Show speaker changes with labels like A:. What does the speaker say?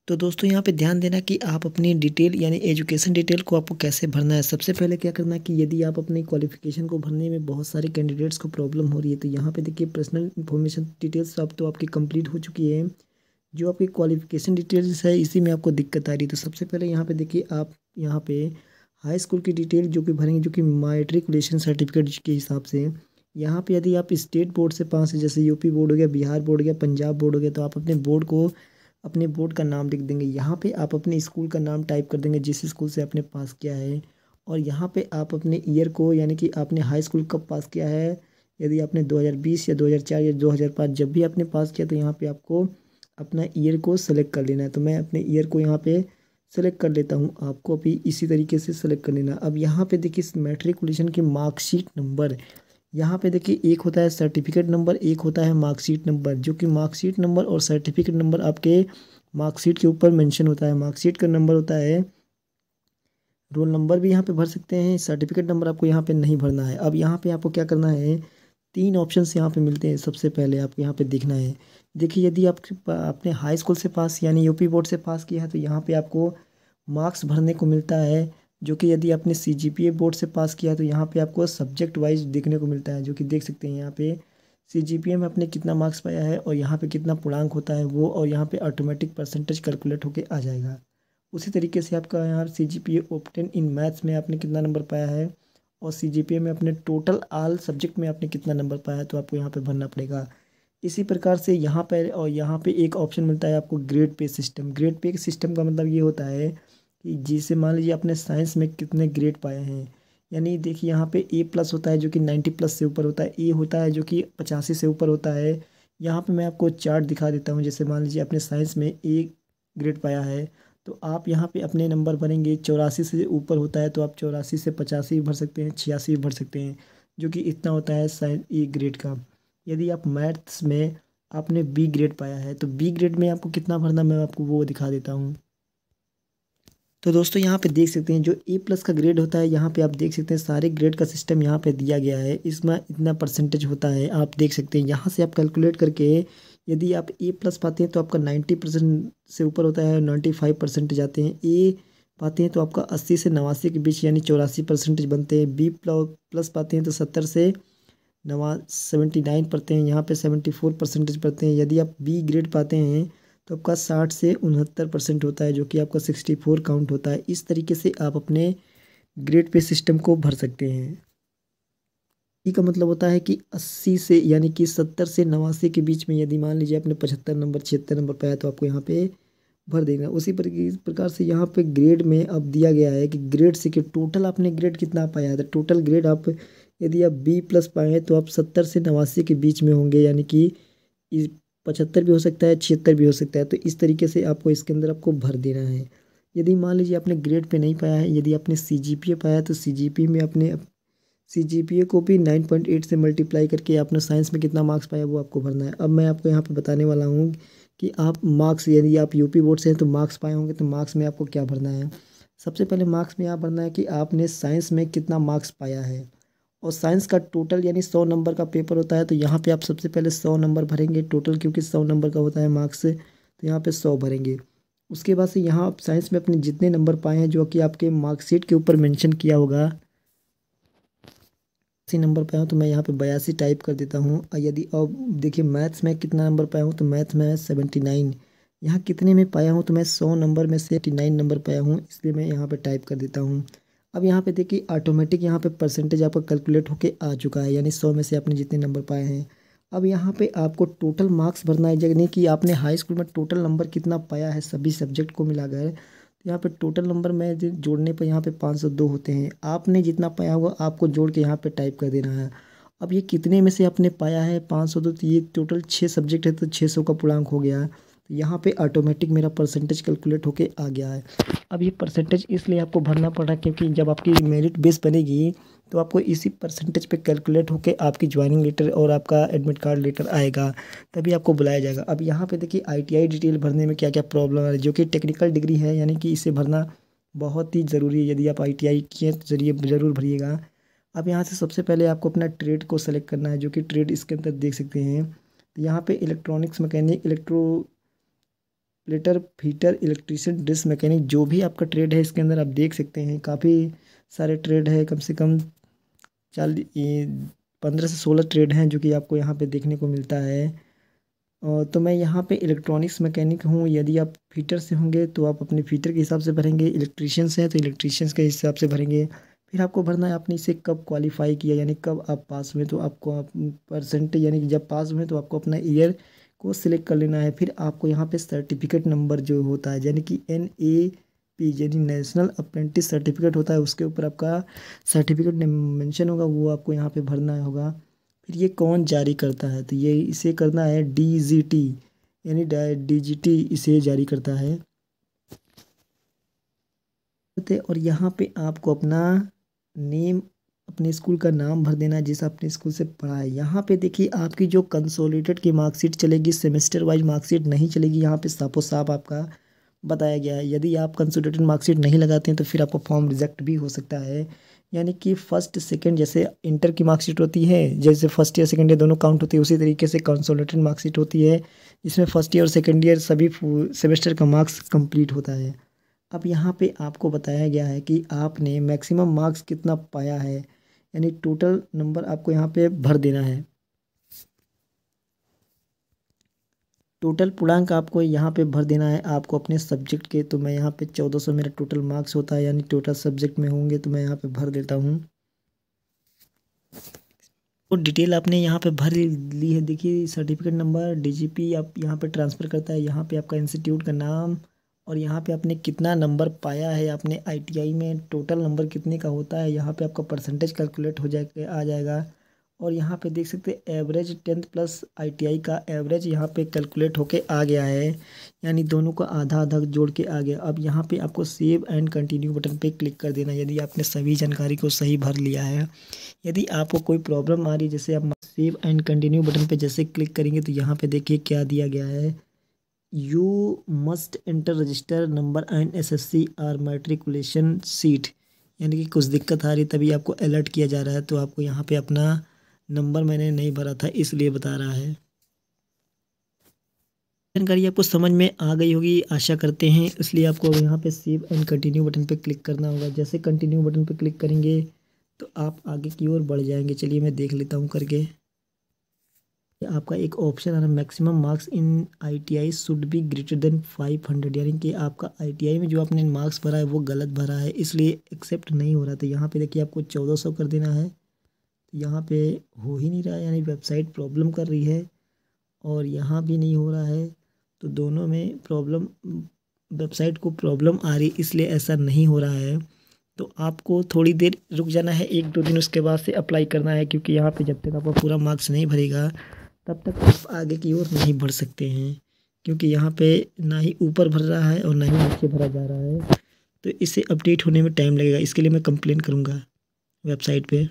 A: तो दोस्तों यहाँ पे ध्यान देना कि आप अपनी डिटेल यानी एजुकेशन डिटेल को आपको कैसे भरना है। सबसे पहले क्या करना है कि यदि आप अपनी क्वालिफिकेशन को भरने में बहुत सारे कैंडिडेट्स को प्रॉब्लम हो रही है तो यहाँ पे देखिए पर्सनल इन्फॉर्मेशन डिटेल्स अब तो आपकी कंप्लीट हो चुकी है। जो आपकी क्वालिफिकेशन डिटेल्स है इसी में आपको दिक्कत आ रही है। तो सबसे पहले यहाँ पे देखिए आप यहाँ पे हाई स्कूल की डिटेल जो कि भरेंगे, जो कि मैट्रिकुलेशन सर्टिफिकेट के हिसाब से। यहाँ पे यदि आप स्टेट बोर्ड से पास है, जैसे यूपी बोर्ड हो गया, बिहार बोर्ड हो गया, पंजाब बोर्ड हो गया, तो आप अपने बोर्ड का नाम लिख देंगे। यहाँ पे आप अपने स्कूल का नाम टाइप कर देंगे जिस स्कूल से आपने पास किया है। और यहाँ पे आप अपने ईयर को, यानी कि आपने हाई स्कूल कब पास किया है। यदि आपने 2020 या 2004 या 2005 जब भी आपने पास किया तो यहाँ पे आपको अपना ईयर को सेलेक्ट कर लेना है। तो मैं अपने ईयर को यहाँ पे सेलेक्ट कर लेता हूँ, आपको अभी इसी तरीके से सेलेक्ट कर लेना। अब यहाँ पे देखिए इस मैट्रिकुलेशन की मार्कशीट नंबर, यहाँ पे देखिए एक होता है सर्टिफिकेट नंबर, एक होता है मार्कशीट नंबर। जो कि मार्कशीट नंबर और सर्टिफिकेट नंबर आपके मार्कशीट के ऊपर मेंशन होता है। मार्कशीट का नंबर होता है, रोल नंबर भी यहाँ पे भर सकते हैं, सर्टिफिकेट नंबर आपको यहाँ पे नहीं भरना है। अब यहाँ पे आपको क्या करना है, तीन ऑप्शंस यहाँ पे मिलते हैं। सबसे पहले आपको यहाँ पे देखना है, देखिए यदि आपने हाई स्कूल से पास यानी यूपी बोर्ड से पास किया है तो यहाँ पे आपको मार्क्स भरने को मिलता है। जो कि यदि आपने सीजीपीए बोर्ड से पास किया है तो यहाँ पे आपको सब्जेक्ट वाइज देखने को मिलता है, जो कि देख सकते हैं यहाँ पे सीजीपीए में आपने कितना मार्क्स पाया है और यहाँ पे कितना पूर्णांक होता है वो, और यहाँ पे ऑटोमेटिक परसेंटेज कैलकुलेट होके आ जाएगा। उसी तरीके से आपका यहाँ सीजीपीए ऑब्टेन इन मैथ्स में आपने कितना नंबर पाया है और सीजीपीए में अपने टोटल ऑल सब्जेक्ट में आपने कितना नंबर पाया है, तो आपको यहाँ पे भरना पड़ेगा। इसी प्रकार से यहाँ पर और यहाँ पे एक ऑप्शन मिलता है आपको grade pay system. Grade pay system का मतलब ये होता है कि जिसे मान लीजिए आपने साइंस में कितने ग्रेड पाए हैं। यानी देखिए यहाँ पे ए प्लस होता है जो कि 90 प्लस से ऊपर होता है, ए होता है जो कि 85 से ऊपर होता है। यहाँ पे मैं आपको चार्ट दिखा देता हूँ। जैसे मान लीजिए आपने साइंस में ए ग्रेड पाया है तो आप यहाँ पे अपने नंबर भरेंगे। 84 से ऊपर होता है तो आप 84 से 85 भर सकते हैं, 86 भर सकते हैं, जो कि इतना होता है साइंस ए ग्रेड का। यदि आप मैथ्स में आपने बी ग्रेड पाया है तो बी ग्रेड में आपको कितना भरना मैं आपको वो दिखा देता हूँ। तो दोस्तों यहाँ पे देख सकते हैं जो ए प्लस का ग्रेड होता है, यहाँ पे आप देख सकते हैं सारे ग्रेड का सिस्टम यहाँ पे दिया गया है। इसमें इतना परसेंटेज होता है, आप देख सकते हैं। यहाँ से आप कैलकुलेट करके यदि आप ए प्लस पाते हैं तो आपका 90% से ऊपर होता है, 95% जाते हैं। ए पाते हैं तो आपका 80 से 89 के बीच यानी 84% बनते हैं। बी प्लस पाते हैं तो 70 से 79 पढ़ते हैं, यहाँ पे 74% पढ़ते हैं। यदि आप बी ग्रेड पाते हैं तो आपका 60 से 69% होता है, जो कि आपका 64 काउंट होता है। इस तरीके से आप अपने ग्रेड पे सिस्टम को भर सकते हैं। ई का मतलब होता है कि 80 से यानी कि 70 से 89 के बीच में यदि मान लीजिए आपने 75 नंबर 76 नंबर पाया तो आपको यहाँ पे भर देगा। उसी प्रकार से यहाँ पे ग्रेड में अब दिया गया है कि ग्रेड से कि टोटल आपने ग्रेड कितना पाया है। तो टोटल ग्रेड आप यदि आप बी प्लस पाए हैं तो आप 70 से 89 के बीच में होंगे, यानी कि 75 भी हो सकता है, 76 भी हो सकता है। तो इस तरीके से आपको इसके अंदर आपको भर देना है। यदि मान लीजिए आपने ग्रेड पे नहीं पाया है, यदि आपने सीजीपीए पाया है तो सीजीपीए में अपने सीजीपीए को भी 9.8 से मल्टीप्लाई करके आपने साइंस में कितना मार्क्स पाया वो आपको भरना है। अब मैं आपको यहाँ पे बताने वाला हूँ कि आप मार्क्स, यदि आप यूपी बोर्ड से हैं तो मार्क्स पाए होंगे तो मार्क्स में आपको क्या भरना है। सबसे पहले मार्क्स में आप भरना है कि आपने साइंस में कितना मार्क्स पाया है। और साइंस का टोटल यानी 100 नंबर का पेपर होता है तो यहाँ पे आप सबसे पहले 100 नंबर भरेंगे टोटल, क्योंकि 100 नंबर का होता है मार्क्स। तो यहाँ पे 100 भरेंगे। उसके बाद से यहाँ आप साइंस में अपने जितने नंबर पाए हैं जो कि आपके मार्कशीट के ऊपर मेंशन किया होगा, 80 नंबर पाया हूँ तो मैं यहाँ पे 82 टाइप कर देता हूँ। और यदि अब देखिए मैथ्स में कितना नंबर पाया हूँ तो मैथ्स में 79। यहाँ कितने में पाया हूँ तो मैं 100 नंबर में से 89 नंबर पाया हूँ, इसलिए मैं यहाँ पे टाइप कर देता हूँ। अब यहाँ पे देखिए ऑटोमेटिक यहाँ पे परसेंटेज आपका कैलकुलेट होके आ चुका है, यानी 100 में से आपने जितने नंबर पाए हैं। अब यहाँ पे आपको टोटल मार्क्स भरना है, यानी कि आपने हाई स्कूल में टोटल नंबर कितना पाया है सभी सब्जेक्ट को मिलाकर। तो यहाँ पे टोटल नंबर में जोड़ने पर यहाँ पे 502 होते हैं। आपने जितना पाया होगा आपको जोड़ के यहाँ पे टाइप कर देना है। अब ये कितने में से आपने पाया है 502, तो ये टोटल 6 सब्जेक्ट है तो 600 का पूर्णांक हो गया। तो यहाँ पे ऑटोमेटिक मेरा परसेंटेज कैलकुलेट होके आ गया है। अब ये परसेंटेज इसलिए आपको भरना पड़ रहा है क्योंकि जब आपकी मेरिट बेस बनेगी तो आपको इसी परसेंटेज पे कैलकुलेट होके आपकी ज्वाइनिंग लेटर और आपका एडमिट कार्ड लेटर आएगा, तभी आपको बुलाया जाएगा। अब यहाँ पे देखिए आईटीआई डिटेल भरने में क्या क्या प्रॉब्लम है, जो कि टेक्निकल डिग्री है, यानी कि इसे भरना बहुत ही ज़रूरी है। यदि आप आईटीआई के जरिए ज़रूर भरिएगा। अब यहाँ से सबसे पहले आपको अपना ट्रेड को सेलेक्ट करना है, जो कि ट्रेड इसके अंदर देख सकते हैं। तो यहाँ पे electronics mechanic, platter, fitter, electrician, dish mechanic, जो भी आपका ट्रेड है इसके अंदर आप देख सकते हैं काफ़ी सारे ट्रेड है, कम से कम 15 से 16 ट्रेड हैं जो कि आपको यहाँ पे देखने को मिलता है। और तो मैं यहाँ पे इलेक्ट्रॉनिक्स मैकेनिक हूँ। यदि आप फीटर से होंगे तो आप अपने फीटर के हिसाब से भरेंगे, इलेक्ट्रीशियंस हैं तो इलेक्ट्रीशियंस के हिसाब से भरेंगे। फिर आपको भरना है आपने इसे कब क्वालिफाई किया, यानी कब आप पास हुए, तो आपको परसेंटेज यानी कि जब पास हुए तो आपको अपना ईयर को सिलेक्ट कर लेना है। फिर आपको यहाँ पे सर्टिफिकेट नंबर जो होता है यानी कि NAP यानी नेशनल अप्रेंटिस सर्टिफिकेट होता है, उसके ऊपर आपका सर्टिफिकेट मेंशन होगा, वो आपको यहाँ पे भरना होगा। फिर ये कौन जारी करता है, तो ये इसे करना है DGT यानी DGT इसे जारी करता है। और यहाँ पे आपको अपना नेम, अपने स्कूल का नाम भर देना है जिस आपने स्कूल से पढ़ा है। यहाँ पे देखिए आपकी जो कंसोलिडेटेड की मार्कशीट चलेगी, सेमेस्टर वाइज मार्कशीट नहीं चलेगी। यहाँ पे साफो साफ आपका बताया गया है। यदि आप कंसोलिडेटेड मार्कशीट नहीं लगाते हैं तो फिर आपका फॉर्म रिजेक्ट भी हो सकता है। यानी कि फर्स्ट सेकंड जैसे इंटर की मार्कशीट होती है, जैसे फर्स्ट ईयर सेकंड ईयर दोनों काउंट होती है, उसी तरीके से कंसोलिडेटेड मार्कशीट होती है, इसमें फर्स्ट ईयर और सेकंड ईयर सभी सेमेस्टर का मार्क्स कंप्लीट होता है। अब यहाँ पे आपको बताया गया है कि आपने मैक्सिमम मार्क्स कितना पाया है, यानी टोटल नंबर आपको यहाँ पे भर देना है। टोटल पूर्णांक आपको यहाँ पे भर देना है आपको अपने सब्जेक्ट के। तो मैं यहाँ पे 1400 मेरा टोटल मार्क्स होता है, यानी टोटल सब्जेक्ट में होंगे तो मैं यहाँ पे भर देता हूँ। तो डिटेल आपने यहाँ पे भर ली है। देखिए सर्टिफिकेट नंबर, DGP आप यहाँ पे ट्रांसफ़र करता है, यहाँ पे आपका इंस्टीट्यूट का नाम, और यहाँ पे आपने कितना नंबर पाया है आपने ITI में, टोटल नंबर कितने का होता है, यहाँ पे आपका परसेंटेज कैलकुलेट हो जाएगा, आ जाएगा। और यहाँ पे देख सकते हैं एवरेज 10th प्लस ITI का एवरेज यहाँ पे कैलकुलेट होके आ गया है, यानी दोनों का आधा आधा जोड़ के आ गया। अब यहाँ पे आपको सेव एंड कंटिन्यू बटन पे क्लिक कर देना यदि आपने सभी जानकारी को सही भर लिया है। यदि आपको कोई प्रॉब्लम आ रही है, जैसे आप सेव एंड कंटिन्यू बटन पे जैसे क्लिक करेंगे तो यहाँ पे देखिए क्या दिया गया है, you must enter register number and SSC और मैट्रिकुलेशन सीट, यानी कि कुछ दिक्कत आ रही तभी आपको अलर्ट किया जा रहा है। तो आपको यहाँ पे अपना नंबर मैंने नहीं भरा था इसलिए बता रहा है। जानकारी आपको समझ में आ गई होगी आशा करते हैं, इसलिए आपको यहाँ पे सेव एंड कंटिन्यू बटन पे क्लिक करना होगा। जैसे कंटिन्यू बटन पे क्लिक करेंगे तो आप आगे की ओर बढ़ जाएंगे। चलिए मैं देख लेता हूँ करके। आपका एक ऑप्शन आ रहा है maximum marks in ITI should be greater than 500, यानी कि आपका ITI में जो आपने मार्क्स भरा है वो गलत भरा है, इसलिए एक्सेप्ट नहीं हो रहा। तो यहाँ पे देखिए आपको 1400 कर देना है। तो यहाँ पे हो ही नहीं रहा है, यानी वेबसाइट प्रॉब्लम कर रही है, और यहाँ भी नहीं हो रहा है। तो दोनों में प्रॉब्लम, वेबसाइट को प्रॉब्लम आ रही इसलिए ऐसा नहीं हो रहा है। तो आपको थोड़ी देर रुक जाना है, 1-2 दिन, उसके बाद से अप्लाई करना है, क्योंकि यहाँ पे जब तक आपका पूरा मार्क्स नहीं भरेगा तब तक आप आगे की ओर नहीं बढ़ सकते हैं, क्योंकि यहाँ पे ना ही ऊपर भर रहा है और ना ही नीचे भरा जा रहा है। तो इसे अपडेट होने में टाइम लगेगा, इसके लिए मैं कंप्लेन करूँगा वेबसाइट पे।